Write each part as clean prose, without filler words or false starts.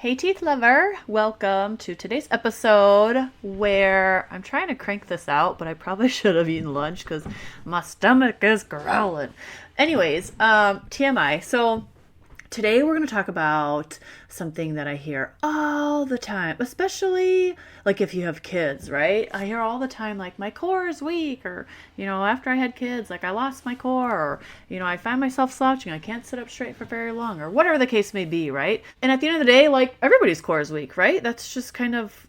Hey, teeth lover. Welcome to today's episode where I'm trying to crank this out, but I probably should have eaten lunch because my stomach is growling. Anyways, TMI. So today we're going to talk about something that I hear all the time, especially like if you have kids, right? I hear all the time like my core is weak, or after I had kids, like I lost my core, or I find myself slouching, I can't sit up straight for very long, or whatever the case may be, right? And at the end of the day, like everybody's core is weak, right? That's just kind of,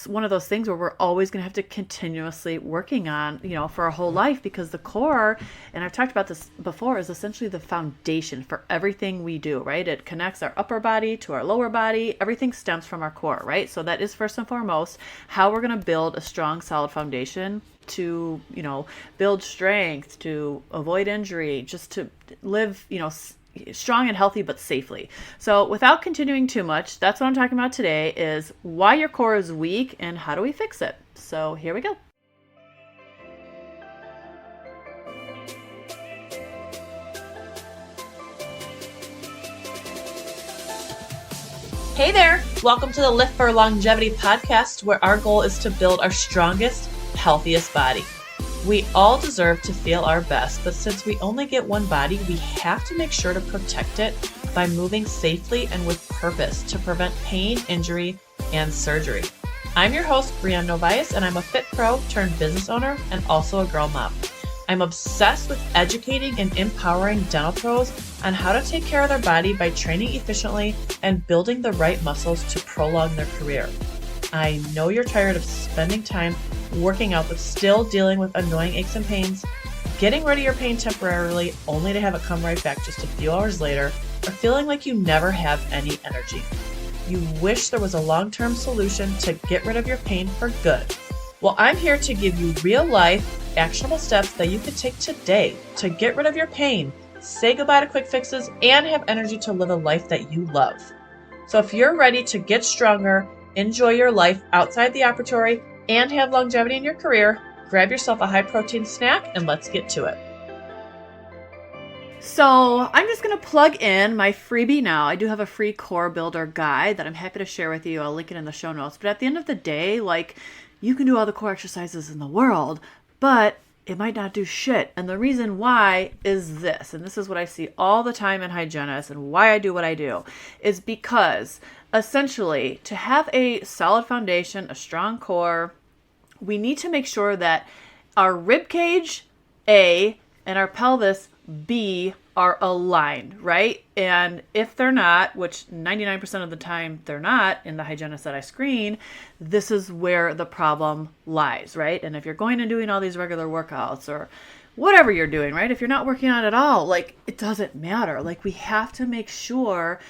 one of those things where we're always going to have to continuously working on, for our whole life, because the core, and I've talked about this before, is essentially the foundation for everything we do, right? It connects our upper body to our lower body. Everything stems from our core, right? So that is first and foremost how we're going to build a strong, solid foundation to, build strength, to avoid injury, just to live, strong and healthy, but safely. So without continuing too much, that's what I'm talking about today, is why your core is weak and how do we fix it. So here we go. Hey there! Welcome to the Lift for Longevity podcast, where our goal is to build our strongest, healthiest body. We all deserve to feel our best, but since we only get one body, we have to make sure to protect it by moving safely and with purpose to prevent pain, injury, and surgery. I'm your host, Brianne Novias, and I'm a fit pro turned business owner and also a girl mom. I'm obsessed with educating and empowering dental pros on how to take care of their body by training efficiently and building the right muscles to prolong their career. I know you're tired of spending time working out but still dealing with annoying aches and pains, getting rid of your pain temporarily only to have it come right back just a few hours later, or feeling like you never have any energy. You wish there was a long-term solution to get rid of your pain for good. Well, I'm here to give you real-life, actionable steps that you can take today to get rid of your pain, say goodbye to quick fixes, and have energy to live a life that you love. So if you're ready to get stronger, enjoy your life outside the operatory, and have longevity in your career, grab yourself a high-protein snack and let's get to it. So I'm just going to plug in my freebie now. I do have a free core builder guide that I'm happy to share with you. I'll link it in the show notes. But at the end of the day, like, you can do all the core exercises in the world, but it might not do shit. And the reason why is this, and this is what I see all the time in hygienists and why I do what I do, is because essentially to have a solid foundation, a strong core, we need to make sure that our rib cage, A, and our pelvis, B, are aligned, right? And if they're not, which 99% of the time they're not in the hygienists that I screen, this is where the problem lies, right? And if you're going and doing all these regular workouts or whatever you're doing, right? If you're not working out at all, like, it doesn't matter. Like, we have to make sure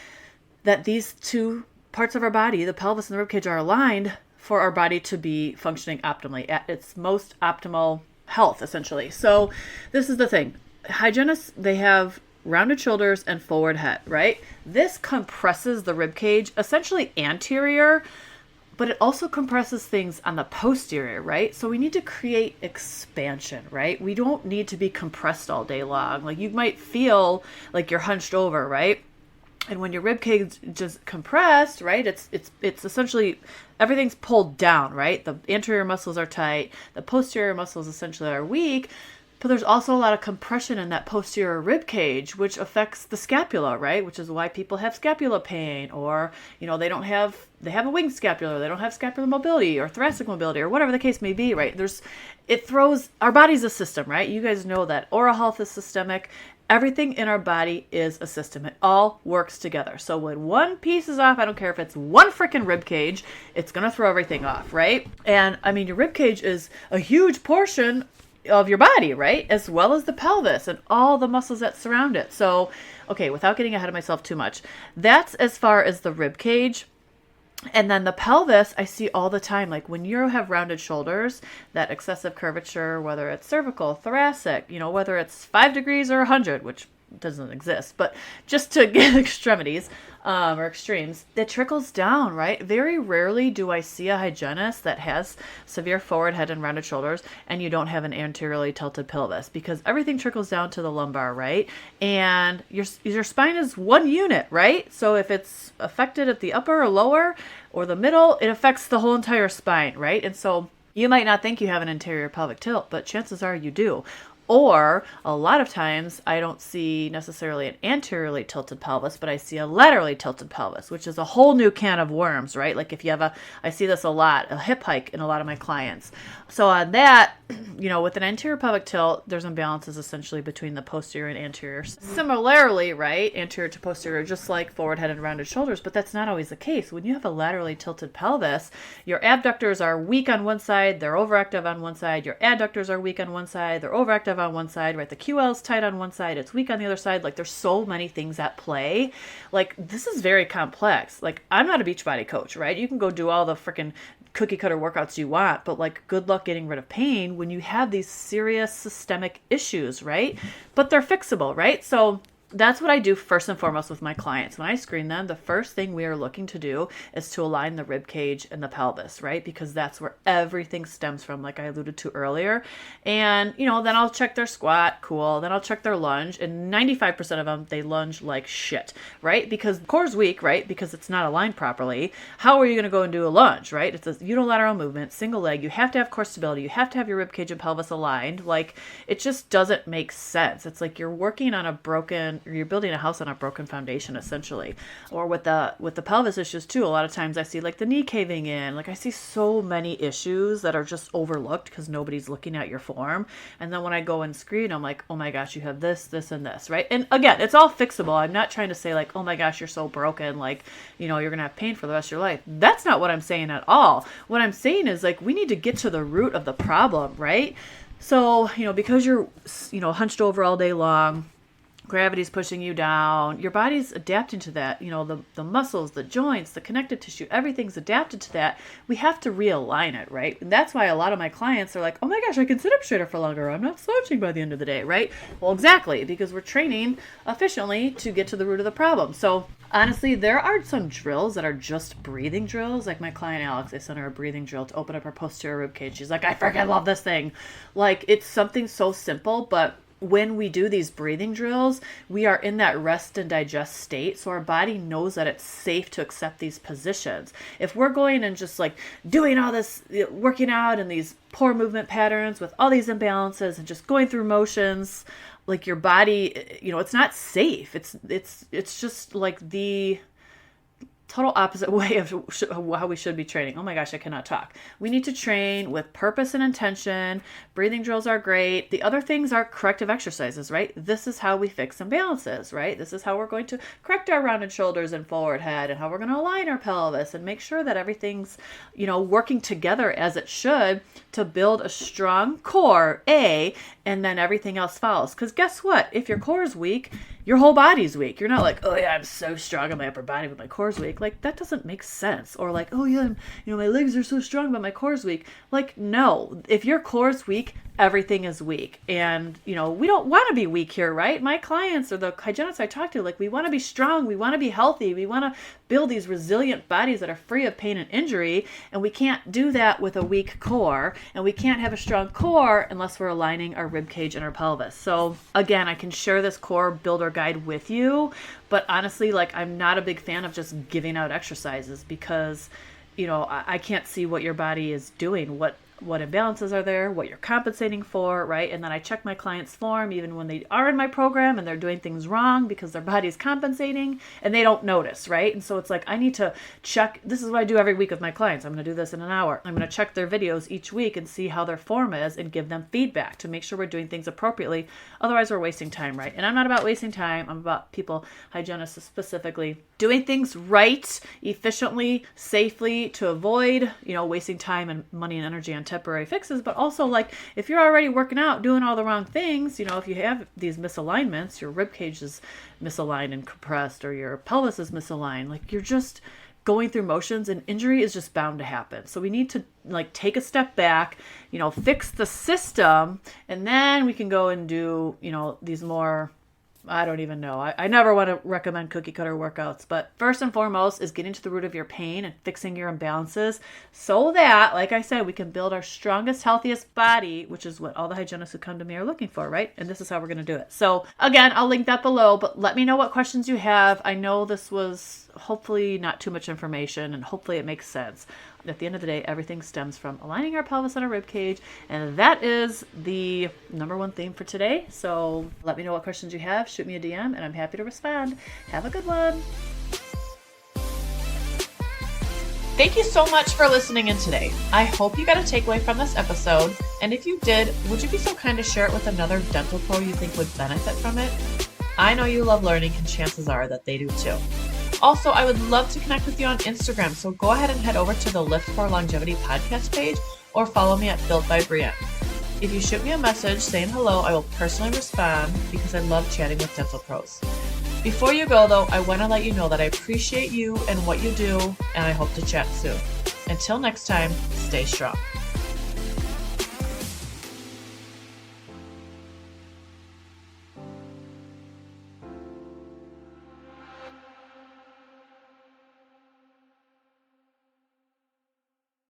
that these two parts of our body, the pelvis and the ribcage, are aligned for our body to be functioning optimally at its most optimal health, essentially. So this is the thing. Hygienists, they have rounded shoulders and forward head, right? This compresses the rib cage, essentially anterior, but it also compresses things on the posterior, right? So we need to create expansion, right? We don't need to be compressed all day long. Like, you might feel like you're hunched over, right? And when your rib cage is just compressed, right, it's essentially everything's pulled down, right? The anterior muscles are tight, the posterior muscles essentially are weak. But there's also a lot of compression in that posterior rib cage, which affects the scapula, right? Which is why people have scapula pain, or, they have a winged scapula, they don't have scapular mobility or thoracic mobility, or whatever the case may be, right? Our body's a system, right? You guys know that oral health is systemic. Everything in our body is a system. It all works together. So when one piece is off, I don't care if it's one freaking rib cage, it's going to throw everything off, right? And I mean, your rib cage is a huge portion of your body, right? As well as the pelvis and all the muscles that surround it. So, okay, without getting ahead of myself too much, that's as far as the rib cage. And then the pelvis, I see all the time, like when you have rounded shoulders, that excessive curvature, whether it's cervical, thoracic, whether it's 5 degrees or 100, which doesn't exist, but just to get extremities or extremes, it trickles down, right? Very rarely do I see a hygienist that has severe forward head and rounded shoulders and you don't have an anteriorly tilted pelvis, because everything trickles down to the lumbar, right? And your spine is one unit, right? So if it's affected at the upper or lower or the middle, it affects the whole entire spine, right? And so you might not think you have an anterior pelvic tilt, but chances are you do. Or a lot of times I don't see necessarily an anteriorly tilted pelvis, but I see a laterally tilted pelvis, which is a whole new can of worms, right? Like if you have I see this a lot, a hip hike in a lot of my clients. So on that, with an anterior pelvic tilt, there's imbalances essentially between the posterior and anterior. Similarly, right, anterior to posterior, just like forward head and rounded shoulders, but that's not always the case. When you have a laterally tilted pelvis, your abductors are weak on one side, they're overactive on one side. Your adductors are weak on one side, they're overactive on one side, right? The QL is tight on one side, it's weak on the other side. Like there's so many things at play. Like this is very complex. Like I'm not a Beachbody coach, right? You can go do all the freaking cookie cutter workouts you want, but like good luck getting rid of pain when you have these serious systemic issues, right? But they're fixable, right? So that's what I do first and foremost with my clients. When I screen them, the first thing we are looking to do is to align the rib cage and the pelvis, right? Because that's where everything stems from, like I alluded to earlier. And, then I'll check their squat, cool. Then I'll check their lunge, and 95% of them, they lunge like shit, right? Because the core's weak, right? Because it's not aligned properly. How are you going to go and do a lunge, right? It's a unilateral movement, single leg. You have to have core stability. You have to have your rib cage and pelvis aligned. Like it just doesn't make sense. It's like you're working on you're building a house on a broken foundation essentially. Or with the pelvis issues too, a lot of times I see like the knee caving in. Like I see so many issues that are just overlooked because nobody's looking at your form. And then when I go and screen, I'm like, oh my gosh, you have this, this, and this, right? And again, it's all fixable. I'm not trying to say like, oh my gosh, you're so broken, like, you're gonna have pain for the rest of your life. That's not what I'm saying at all. What I'm saying is like, we need to get to the root of the problem, right? So, because you're, hunched over all day long, gravity's pushing you down, your body's adapting to that. The muscles, the joints, the connective tissue, everything's adapted to that. We have to realign it, right? And that's why a lot of my clients are like, oh my gosh, I can sit up straighter for longer. I'm not slouching by the end of the day, right? Well, exactly, because we're training efficiently to get to the root of the problem. So honestly, there are some drills that are just breathing drills. Like my client Alex, I sent her a breathing drill to open up her posterior rib cage. She's like, I freaking love this thing. Like it's something so simple, but when we do these breathing drills, we are in that rest and digest state. So our body knows that it's safe to accept these positions. If we're going and just like doing all this, working out in these poor movement patterns with all these imbalances and just going through motions, like your body, it's not safe. It's just like the total opposite way of how we should be training. Oh my gosh, I cannot talk. We need to train with purpose and intention. Breathing drills are great. The other things are corrective exercises, right? This is how we fix imbalances, right? This is how we're going to correct our rounded shoulders and forward head, and how we're going to align our pelvis and make sure that everything's, working together as it should to build a strong core, and then everything else follows. Because guess what? If your core is weak, your whole body's weak. You're not like, oh yeah, I'm so strong in my upper body, but my core's weak. Like that doesn't make sense. Or like, oh yeah, my legs are so strong, but my core's weak. Like no, if your core's weak, everything is weak. And, we don't want to be weak here, right? My clients or the hygienists I talk to, like we want to be strong. We want to be healthy. We want to build these resilient bodies that are free of pain and injury. And we can't do that with a weak core. And we can't have a strong core unless we're aligning our rib cage and our pelvis. So again, I can share this core builder guide with you, but honestly, like I'm not a big fan of just giving out exercises because, I can't see what your body is doing, what imbalances are there, what you're compensating for, right? And then I check my clients' form even when they are in my program and they're doing things wrong because their body's compensating and they don't notice, right? And so it's like I need to check. This is what I do every week with my clients. I'm going to do this in an hour. I'm going to check their videos each week and see how their form is and give them feedback to make sure we're doing things appropriately. Otherwise, we're wasting time, right? And I'm not about wasting time. I'm about people, hygienists specifically, doing things right, efficiently, safely to avoid, wasting time and money and energy on temporary fixes. But also, like, if you're already working out, doing all the wrong things, if you have these misalignments, your rib cage is misaligned and compressed, or your pelvis is misaligned, like you're just going through motions and injury is just bound to happen. So we need to like take a step back, fix the system, and then we can go and do, these more I don't even know. I never want to recommend cookie cutter workouts, but first and foremost is getting to the root of your pain and fixing your imbalances so that, like I said, we can build our strongest, healthiest body, which is what all the hygienists who come to me are looking for, right? And this is how we're going to do it. So again, I'll link that below, but let me know what questions you have. I know this was hopefully not too much information and hopefully it makes sense. At the end of the day, everything stems from aligning our pelvis and our rib cage, and that is the number one theme for today. So let me know what questions you have. Shoot me a DM, and I'm happy to respond. Have a good one. Thank you so much for listening in today. I hope you got a takeaway from this episode, and if you did, would you be so kind to share it with another dental pro you think would benefit from it? I know you love learning, and chances are that they do too. Also, I would love to connect with you on Instagram, so go ahead and head over to the Lift for Longevity podcast page or follow me at Built by Brienne. If you shoot me a message saying hello, I will personally respond because I love chatting with dental pros. Before you go though, I want to let you know that I appreciate you and what you do, and I hope to chat soon. Until next time, stay strong.